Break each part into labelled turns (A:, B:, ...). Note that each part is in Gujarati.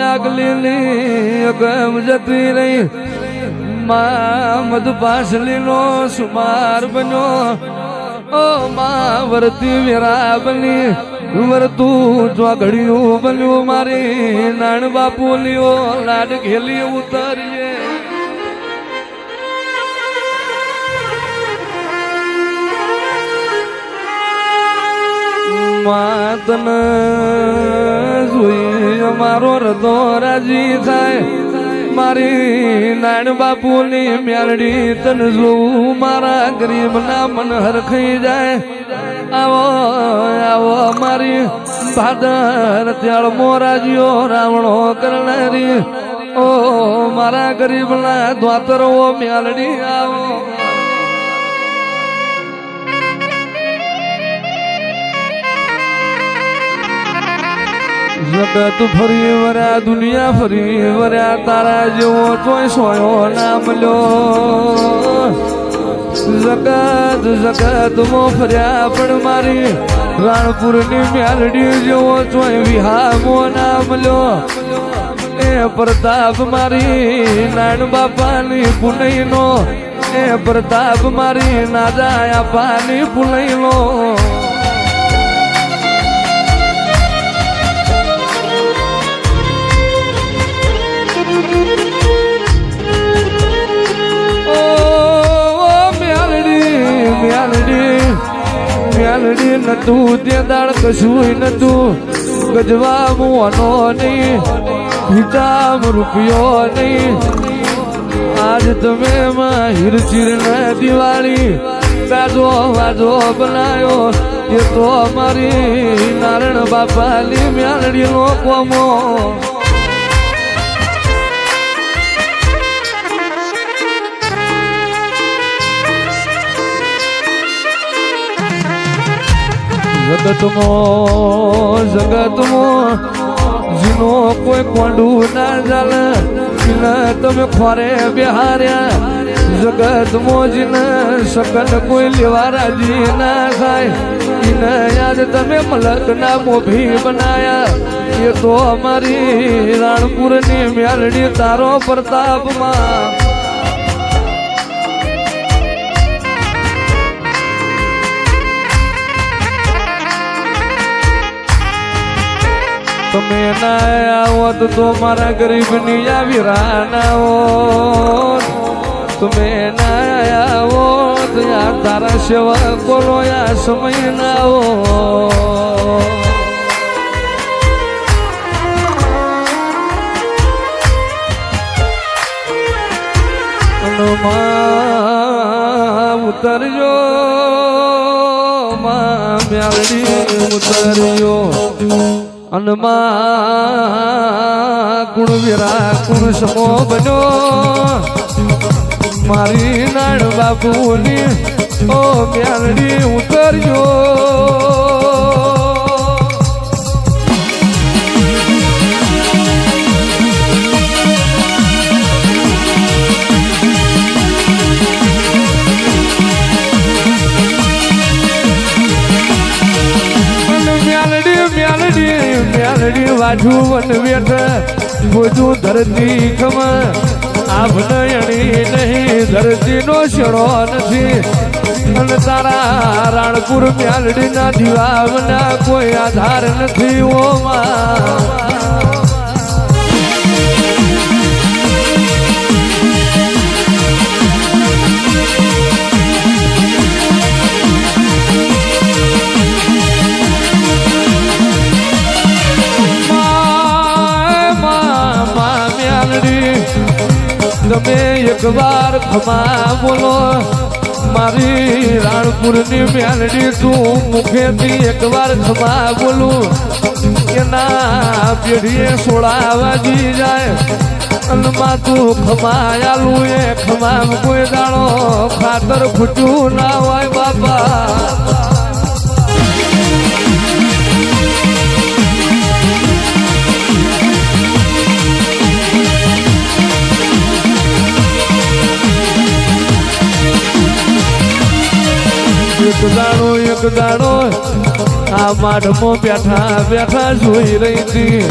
A: આગલી ગમ જતી રહી માં મધુપાસલી નો સુમાર બન્યો ઓ માં વરતી વેરા બની વરતું ચોઘડિયું બન્યું મારી નાણ બાપુ લ્યો લાડ ઘેલી ઉતરીએ માતન જોઈ અમારો હૃદય રાજી થાય મારી નાણ બાપુની મ્યાલડી તન જોવું મારા ગરીબ ના મન હરખાઈ જાય આવો આવો મારી ભાદર ત્યાળ મોરાજીઓ રાવણો કરનારી ઓ મારા ગરીબ ના દ્વાતરો મ્યાલડી આવો જગત ફરી વર્યા દુનિયા ફરી વર્યા તારા જેવો ચોય સોયો ના મળ્યો જગત જગત મો ફર્યા પણ મારી રાણપુરની મ્યાલડી જેવો ચોય વિહામો ના મળ્યો એ પ્રતાપ મારી નાણ બાપાની પુનઈ નો એ પ્રતાપ મારી નાજાયા પાની પુનઈ નો મ્યાલડી નતું તે દાળ કશું નતું ગજવા મુવાનો નહીં હિતામ રૂપિયો નહીં આજ તમે હીર ચીર ને દિવાળી ગાજો વાજો બનાયો એ તો મારી નારાયણ બાપાની મ્યાલડી નો કોમો જગતમાં જીનો કોઈ કોંડું ના ચાલે તમે ખોરે બિહાર્યા જગતમાં જીને શકન કોઈ લેવા રાજી ના થાય એને યાદ તમે મલક ના મોભી બનાયા એ તો અમારી રાણપુરની મ્યાલડી તારો પ્રતાપમાં તમે ના આવત તો મારા ગરીબની આવી રાનાઓ તમે ના આવો તો યાર તારા સેવા કોલો યા સમય ના આવો ઉતરજો માં મ્યાલડી ઉતરજો અનમાં ગુણ વીરા ગુણ સમો બન્યો મારી નાણ બાપુની ઓ મ્યાલડી ઉતરજો વાજુ વન વેઠ બોજું ધરતી ખમ આભનયણી નહીં ધરતી નો શેડો નથી અને તારા રાણપુર મ્યાલડી ના દીવાના કોઈ આધાર નથી ઓમાં તમે એક વાર ખમા બોલો મારી રાણપુરની મ્યાલડી તું મુખેથી એક વાર ખમા બોલું એના પેઢીએ સોળા વાગી જાય અલમાં તું ખમાયાલું એ ખમામ કોઈ દાડો ખાતર ફૂટ્યું ના હોય બાપા એક દાડો આ માઢમાં બેઠા બેઠા જોઈ રહી હતી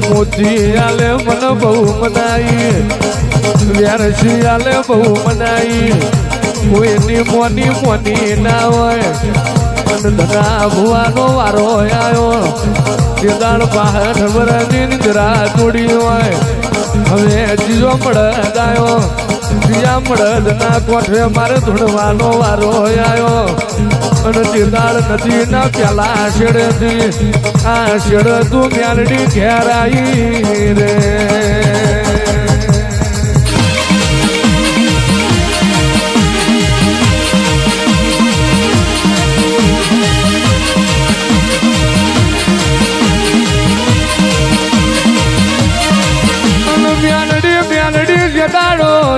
A: મોતી આલે મને બહુ મનાઈ વ્યારસી આલે બહુ મનાઈ કોઈની મોની મોની ના હોય અને ધરા ભુવાનો વારો આવ્યો તે દાળ 62 વર્ષની નિદ્રા તોડી હોય હવે જીજો મળદ આવ્યો જીયા મળદ ના કોઠે મારે ધૂણવાનો વારો આવ્યો અને તે દાળ નદીના પેલા શેડેથી આ શેડ તું મ્યાલડી ઘેરાઈ રે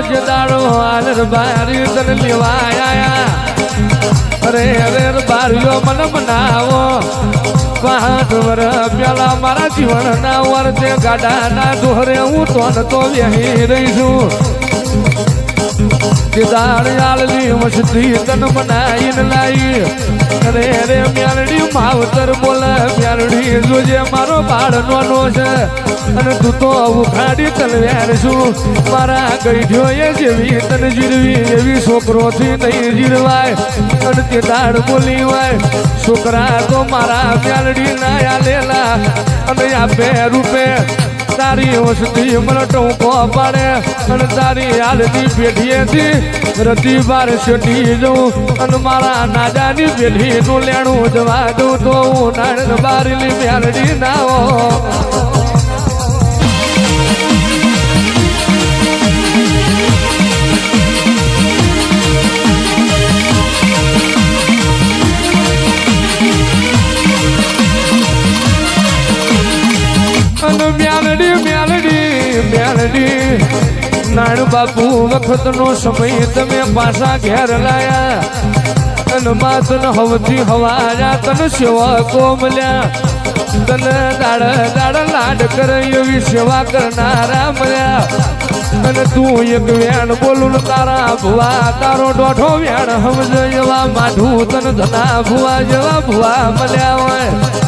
A: જદાડો આલર બારી તન લેવાયા અરે અરે બારીઓ મન મનાવો 5 વર્ષ પેલા મારા જીવન ના વર્તે ગાડા ના દોરે હું તો વેહી રહી છું જદાડ આલની મસ્તી તન મનાઈને લાઈ અરે અરે મ્યાલડી માવતર બોલે મ્યાલડી જોજે મારો બાળ નોનો છે અને તું તો ઉખાડી તલવાર છું મારા ગઈઢ્યો એ જેવી તને જીરવી એવી છોકરોથી નહીં જીરવાય અને તે દાડ બોલી હોય છોકરા તો મારા મ્યાલડી ના આલેલા અને આપે રૂપે તારી વસતી મને ટોકો પાડે અને તારી હાલની પેઢીએથી રતી બાર શેટી જઉં અને મારા નાજાની પેઢીનું લેણું જવા દઉં તો હું નાણ બારીલી મ્યાલડી ના હો નાણ બાપુ વખત નો સમય તમે પાછા ઘેર લાયા અને માતન હવથી હવાયા તન સેવકો મળ્યા તને દાડ દાડ લાડ કરે એવી સેવા કરનારા મળ્યા અને તું એક વેણ બોલું તારા ભુવા તારો દોઢો વેણ સમજ એવા માઢું તન ધના ભુવા જેવા ભુવા મળ્યા હોય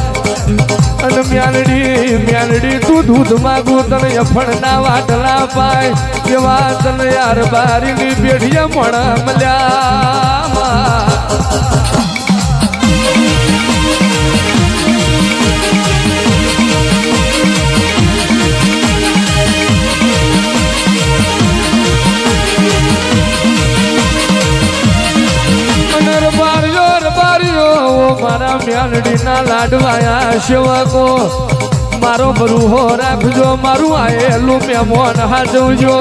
A: અને મ્યાલડી તું દૂધ માગું તને અફણ ના વાટલા પાય એવા તને યાર બારીની પેઢીએ મણ મળ્યા મારા મ્યાલડી ના લાડવાયા સેવકો મારો બરુહો રાખજો મારું આયેલું મહેમાન હાજવજો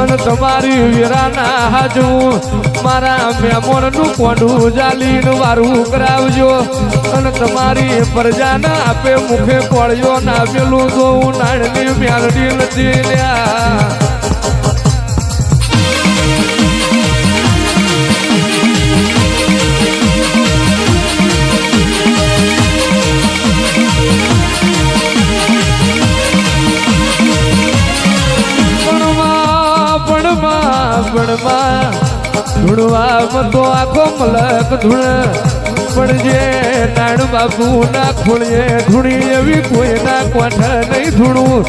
A: અને તમારી વીરાના હાજવું મારા મહેમાનનું કોંઢું જાલીનું વારું કરાવજો અને તમારી પ્રજાના આપે મુખે કોળિયો ના પેલું તો હું નાણની મ્યાલડી નથી લ્યા ધૂણવા તો આખો મલક ધૂણ પણ જે નાણ બાપુ ના ખોળીએ ધૂણી એવી કોઈ ના કોઠ નહીં ધૂણું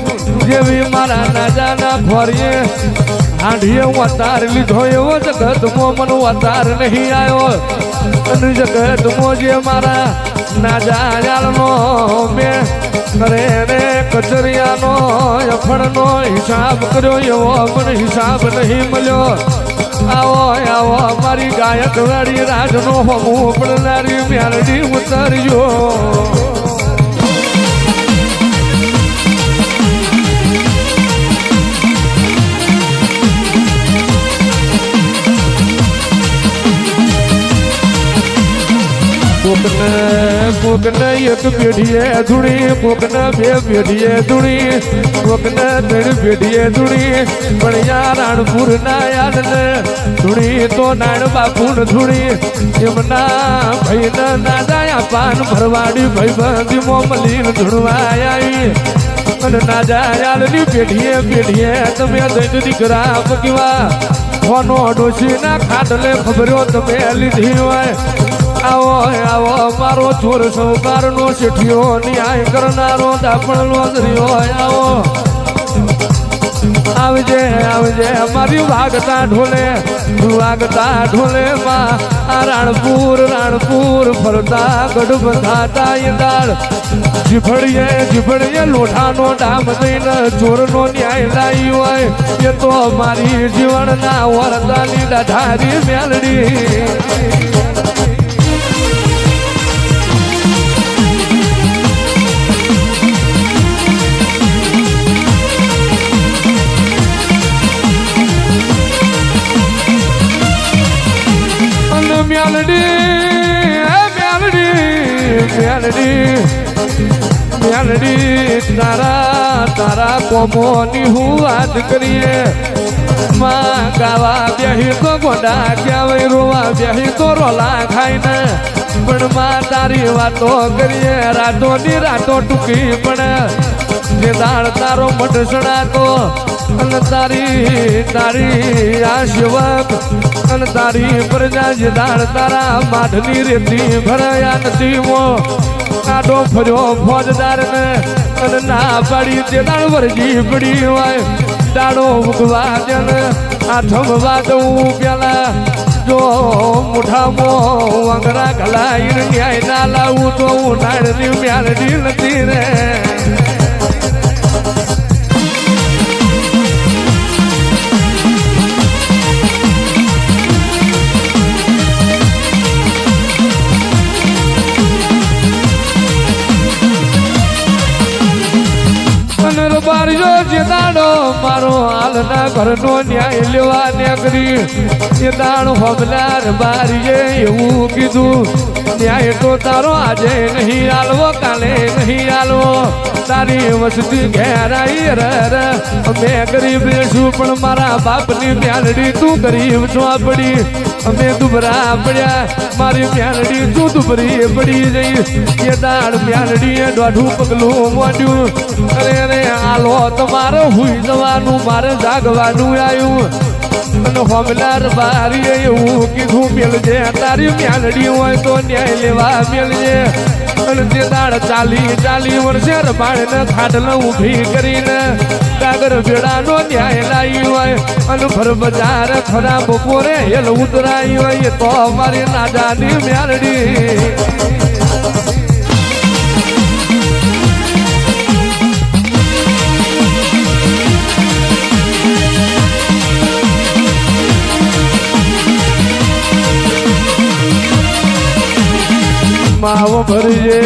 A: જેવી મારા નાજા ના ખોરીએ હાંડીએ અવતાર લીધો એવો જગતમાં મને અવતાર નહીં આવ્યો અને જગતમાં જે મારા નાજા યાલનો મેં કરે રે કચરિયાનો અફણનો હિસાબ કર્યો એવો મને હિસાબ નહીં મળ્યો આવો આવો મારી ગાયક વાળી રાજનો હમું પડનારી મ્યાલડી ઉતરજો કોકને એક પેઢીએ ધૂણી કોકને 2 પેઢીએ ધૂણી કોકને 3 પેઢીએ ધૂણી પણ યા રાણપુર ના યાદને ધૂણી તો નાણ બાપુ ને ધૂણી એમના ભાઈને ના જાય પાન ભરવાડી ભાઈબંધી મોમલીન ધૂણવા આવી અને ના જાય પેઢીએ તમે દઈ દીકરા પકવા ફોનો ડોસી ના ખાટલે ખબરો તમે લીધી હોય આવો આવો મારો ચોર સૌકારનો શેઠિયો ન્યાય કરનારો દાપણનો દરિયો આવો આવજે આવજે મારી વાગતા ઢોલે માં આ રાણપુર ફરતા ગઢ બંધાતા ઈંદાળ જીભડીએ લોઠાનો ડામ દઈને ચોરનો ન્યાય લાવી હોય એ તો મારી જીવનના વરદાની ડાઢારી મેલડી મેલડી તારા કોમોની હું વાત કરીએ માં ગાવા બેહી તો ગોડા ક્યાં રોવા બેહી તો રોલા ખાઈને પણ માં તારી વાતો કરીએ રાતો ટૂંકી પણ જે દાળ તારો મઢ સડાતો અને તારી આ સેવક અને તારી પ્રજા જે દાળ તારા માઢની રેતી ભરાયા નથી આડો ફર્યો ફોજદાર ને અને ના પાડી તે દાળ વરજી પડી હોય દાડો ઉગવા જન આઠમ વાદવું પેલા જો મુઠામાં વાંગરા ઘલાઈને ન્યાય ના લાવું તો હું નાળની મ્યાલડી નથી રે મારો હાલના ઘરનો ન્યાય લેવા નેકરી એ દાણ હોમલાર બારીએ એવું કીધું ન્યાય તો તારો આજે નહીં આલવો કાલે નહીં આલવો તારી વસતી ઘેરાઈ રે અમે ગરીબ છું પણ મારા બાપની મ્યાલડી તું ગરીબ છો પડી અમે દુબરા પડ્યા મારી મ્યાલડી તું દુબરી પડી જઈ એ દાળ મ્યાલડીએ દોઢું પગલું મોડ્યું અરે આલો તમારે હુઈ જવાનું મારે જાગવાનું આવ્યું અને હોમલાર બારીએ એવું કીધું મેલજે તારી મ્યાલડી હોય તો ન્યાય લેવા મેલજે અને તે દાળ ચાલી વર્ષે રબાળને ખાટલો ઊભી કરીને ડાગર ભેડાનો ન્યાય લાવી હોય અને ભર બજાર ખરા બપોરે હેલ ઉતરાઈ હોય તો અમારી નાજાની મ્યાલડી માવો ભરજે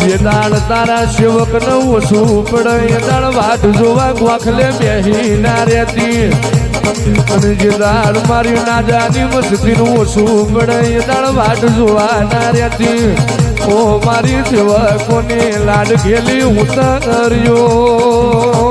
A: એ દાળ તારા સેવક ન ઓછું પડે એ દાળ વાટ જોવા ગોખલે બેહી ના રહેતી અને જે દાળ મારી નાજાની મસ્તી નું ઓછું પડે એ દાળ વાટ જોવા ના રહેતી ઓ મારી સેવકોની લાડ ઘેલી હું તર્યો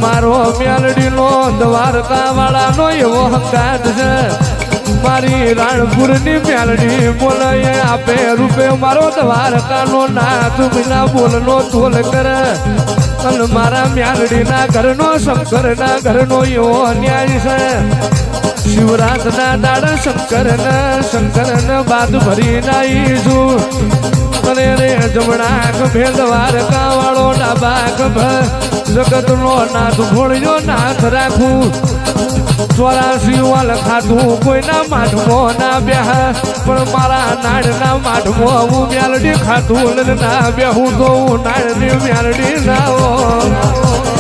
A: મારો મ્યાલડીનો દ્વારકા વાળાનો એવો હંગાત છે મારી રાણપુરની મ્યાલડી બોલાય આપે રૂપે મારો દ્વારકાનો નાથ વિના બોલનો તોલ કરે અને મારા મ્યાલડીના ઘરનો શંકરના ઘરનો એવો અન્યાય છે શિવરાતના દાડા શંકરને બાદ ભરી નાઈશું અને રે જમણા ખભે દ્વારકા વાળો ડાબા ખભે જગતનો નાથ ભોળ્યો નાથ રાખું 84 વાલ ખાધું કોઈના માઠમાં ના બેહા પણ મારા નાડના માઠમાં હું મ્યાલડી ખાધું ના બેહું તો હું નાડની મ્યાલડી ના હો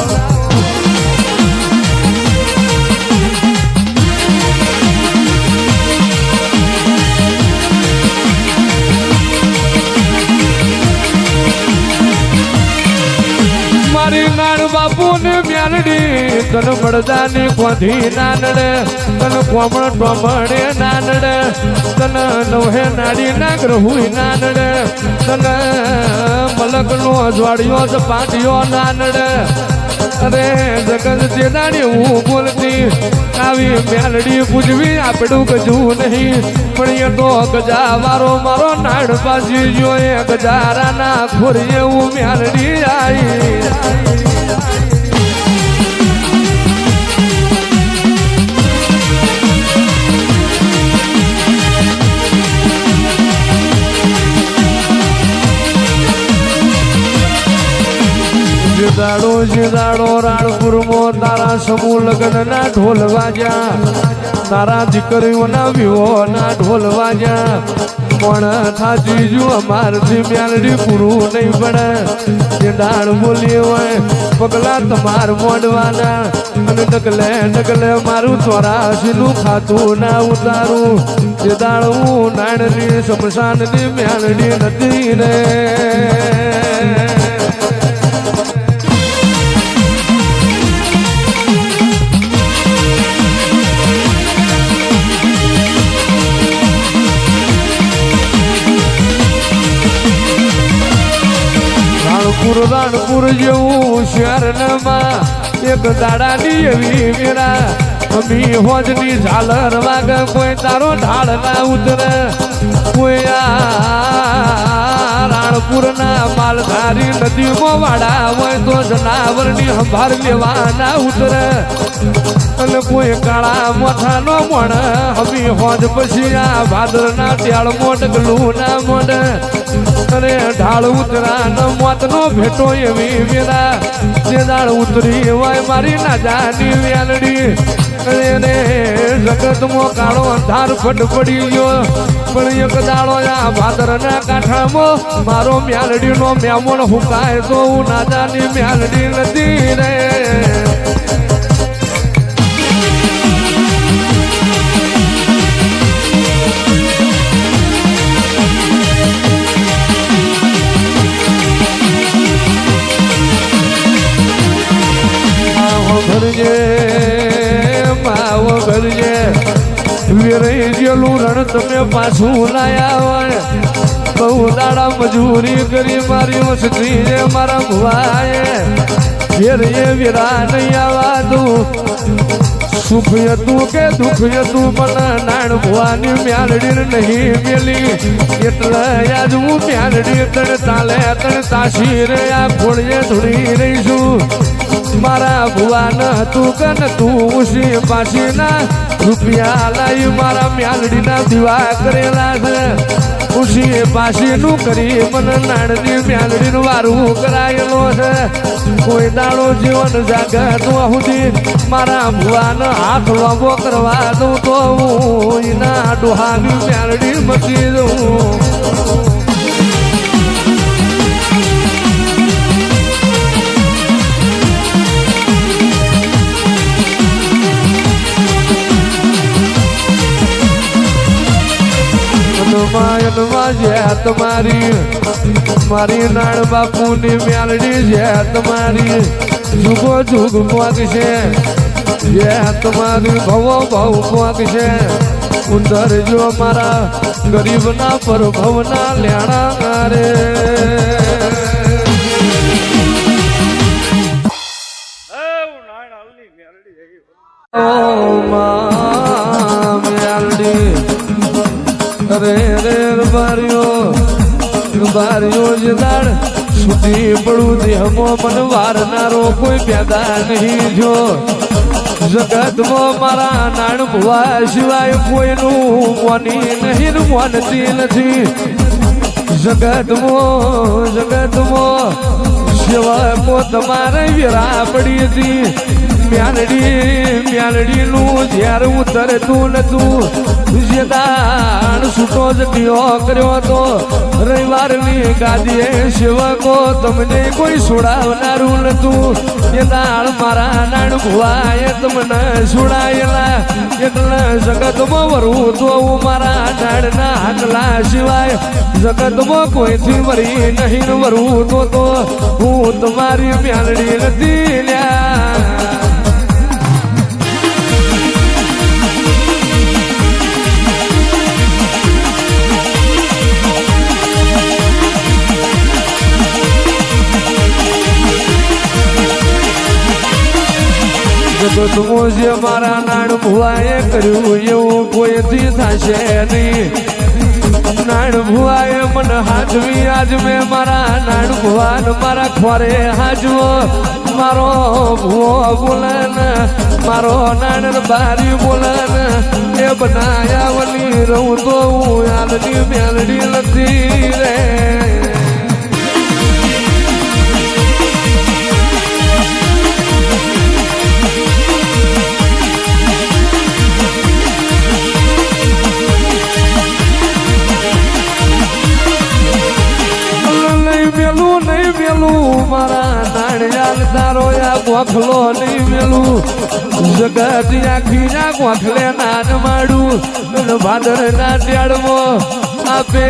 A: બાપુ ને મ્યાલડી તન મળદાની કોંધી ના નડે તન કોમળ ટોમડે ના નડે તન નવહે નાડી ના ગ્રહુય ના નડે તન મલક નો જોડિયો જ પાંડિયો ના નડે અરે જગત જેદાની હું બોલતી આવી મેલડી પૂજવી આપણું ગજું નહીં પણ એ તો ગજા મારો નાડ પાછી જોઈએ ગજારાના ખોરી એવું મેલડી આવી દાડો રાણપુરમાં તારા સમૂહ લગ્ન ના ઢોલ વાજ્યા તારા દીકરીઓના વિહોના ઢોલ વાજ્યા પણ થાજી જો અમારથી મ્યાલડી પૂરું નહીં પડે જે દાળ બોલી હોય પગલા તમાર મોડવાના અને ડગલે મારું 84 નું ખાતું ના ઉતારું જે દાળ હું નાણની શમશાનની મ્યાલડી નથી રે રાણપુર જેવું શહેરમાં એક દાડાની એવી મેરા અમી હોજની ઝાલર વાગે કોઈ તારો ઢાળ ના ઉતરે કોઈ રાણપુરના માલધારી નદીમાં વાડા હોય તો જનાવરની સંભાળ લેવા ના ઉતરે અને કોઈ કાળા મોથાનો મણ હમી હોજ પછી આ ભાદરના ટ્યાળમાં ડગલું ના મોડે અરે ઢાળ ઉતરા ન મોતનો ભેટો એવી વેરા જે દાળ ઉતરી હોય મારી ના જાની વેલડી એને જગતમાં કાળો અંધાર ફટ પડી ગયો પણ એક દાડો આ ભાદરના કાંઠામાં મારો મ્યાલડીનો મેમણ હુકાય તો હું ના જાની મ્યાલડી નથી રે વેરેલું રણ તમે પાછું લાયા હોય બહુ દાડા મજૂરી કરી મારી વસતી છે મારા ભુવાએ ઘેર એ વીરા નહીં આવા તું સુખ હતું કે દુઃખ હતું પણ નાણ ભુવાની મ્યાલડી નહીં મેલી એટલે આજ હું મ્યાલડી તણ તાલે તણ તાસી રે આ ખોળીએ ધોડી રહીશું મારા ભુવા ન હતું કે ન તું ઉસી પાછી ના રૂપિયા લાવી મારા મ્યાલડીના દીવા કરેલા છે ઉસી પાસીનું કરી મને નાણની મ્યાલડીનું વારું કરાયેલો છે કોઈ દાડો જીવન જાગત સુધી મારા ભુવાનો હાથ લાંબો કરવા દઉં તો હું એના ડોહાની મ્યાલડી મચી દઉં મારી નાણ બાપુની મ્યાલડી છે તમારી જુગો જુગ પોક છે જે તમારી ભવો ભવ પોક છે ઉંદર જો મારા ગરીબના પર ભવના લેણા રે મ્યાલડી રે બારીઓ જદાડ સુધી પડું દેહમાં મન વારનારો કોઈ પેદા નહીં જો જગતમાં મારા નાણ ભુવા સિવાય કોઈનું મોની નહીં મોનતી નથી જગતમાં સિવાય તમારે વીરા પડી હતી મ્યાલડીનું જ્યારે ઉતરતું નતું જે દાણ છૂટો જટીઓ કર્યો હતો રવિવારની ગાદીએ સેવકો તમને કોઈ છોડાવનારું નતું એ દાળ મારા નાણ ભુવાએ તમને છોડાયેલા એટલે જગતમાં વરવું તો મારા નાણના હાકલા સિવાય જગતમાં કોઈથી વરી નહીં વરવું તો હું તમારી મ્યાલડી નથી લ્યા જગતમાં જે મારા નાણ ભુવાએ કર્યું એવું કોઈથી થશે નહીં. નાણ ભુવાએ મને હાજવી આજ મેં મારા નાણ ભુવાન મારા ખોરે હાજવો. મારો ભુવો બોલે ને મારો નાણ બારી બોલે ને એ બનાયા વલી રહું તો હું યાદની મેલડી નથી રે. મારા નાણિયાલ તારો યા ગોખલો નહીં મેલું. જગત આખી ના ગોખલે નાન માડું. ભાદર ના ટેડમાં આપે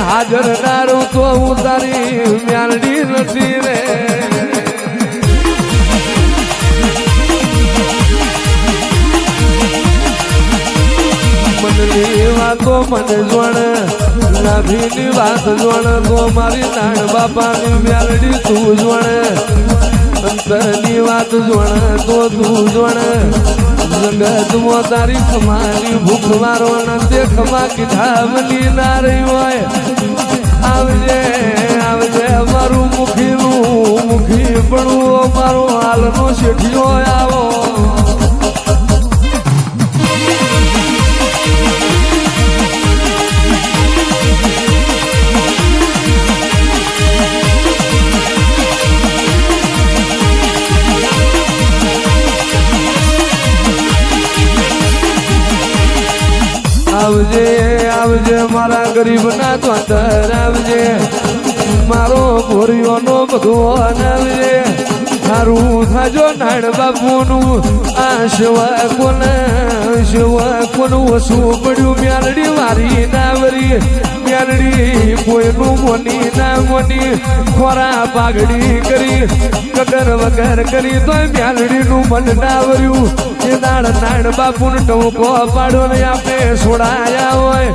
A: હાજર નારું તો હું તારી મ્યાલડી નથી રે. મનની વાતો મને જોણ નાભીની વાત જોણ તો મારી નાણ બાપાની મ્યાલડી તું જોણ. અંતરની વાત જોણ તો તું જોણ. જગતમાં તારી ખમાની ભૂખ મારો તે ખમા કીધા મની ના રહી હોય. આવજે આવજે મારું મુખીનું મુખી પડવું મારો હાલનો શેઠિયો આવો. આવજે આવજે મારા ગરીબ ના ચોતર આવજે. મારો ભોરિયોનો ભગવાન આવજે. સારું થાજો નાણ બાપુનું આ સેવા કોને વસવું પડ્યું. મ્યાલડી વારી ના વરી મ્યાલડી કોઈનું મોની ના મોની. ખોરા પાઘડી કરી કગર વગર કરી તો મ્યાલડીનું મન ના વર્યું. એ દાળ નાણ બાપુને ટોકો પાડો ને આપણે છોડાયા હોય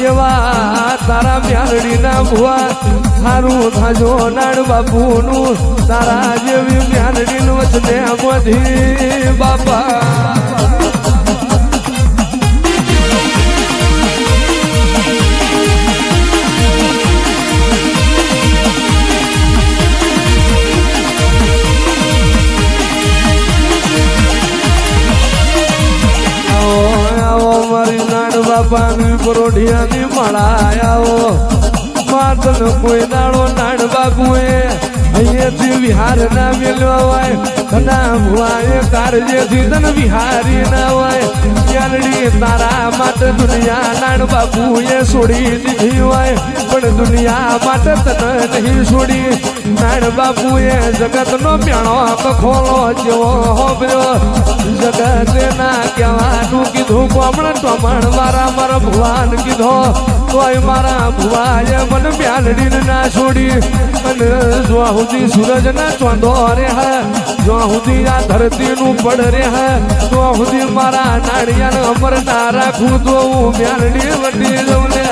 A: એવા તારા મ્યાલડી ના ભુવા. સારું થાજો નાણ બાપુનું તારા જેવી મ્યાલડીનું વચને મધી બાપા. બાપાની પરોઢિયાની માળા આવો. માતન કોઈ દાડો નાણ બાપુએ અહીંયાથી વિહાર ના મેળવા હોય. ના ભુવાએ કારજેથી તન વિહારી ના હોય. મ્યાલડી તારા માટે દુનિયા નાણ બાપુએ છોડી દીધી હોય પણ દુનિયા માટે તને નહીં છોડી. નાણ બાપુએ જગતનો પ્યાણો કખોલો જેવો હોબ્યો. જગતે ના કહેવાનું કીધું કોમણ ટોમણ મારા મારા ભુવાન કીધો તોય મારા ભુવાએ મને મ્યાલડીને ના છોડી. અને જો સુધી સૂરજ ના ચોંધો રે હે જો સુધી આ ધરતીનું પડ રે હે તો સુધી મારા નાળિયાને અમર ના રાખું તો હું મ્યાલડી વટી જઉં ને.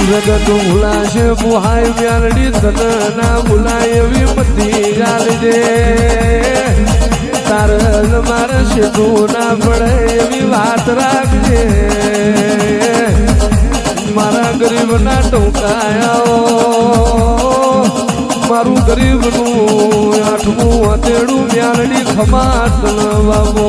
A: જગત ભૂલાશે બુહાય મ્યાલડી તને ના ભૂલાય એવી બધી ચાલજે. તારલ મારે શેઠું ના પડે એવી વાત રાખજે. મારા ગરીબ ના ટોકાયાઓ મારું ગરીબનું આઠમું હતેડું મ્યાલડી ખમાત બાબો.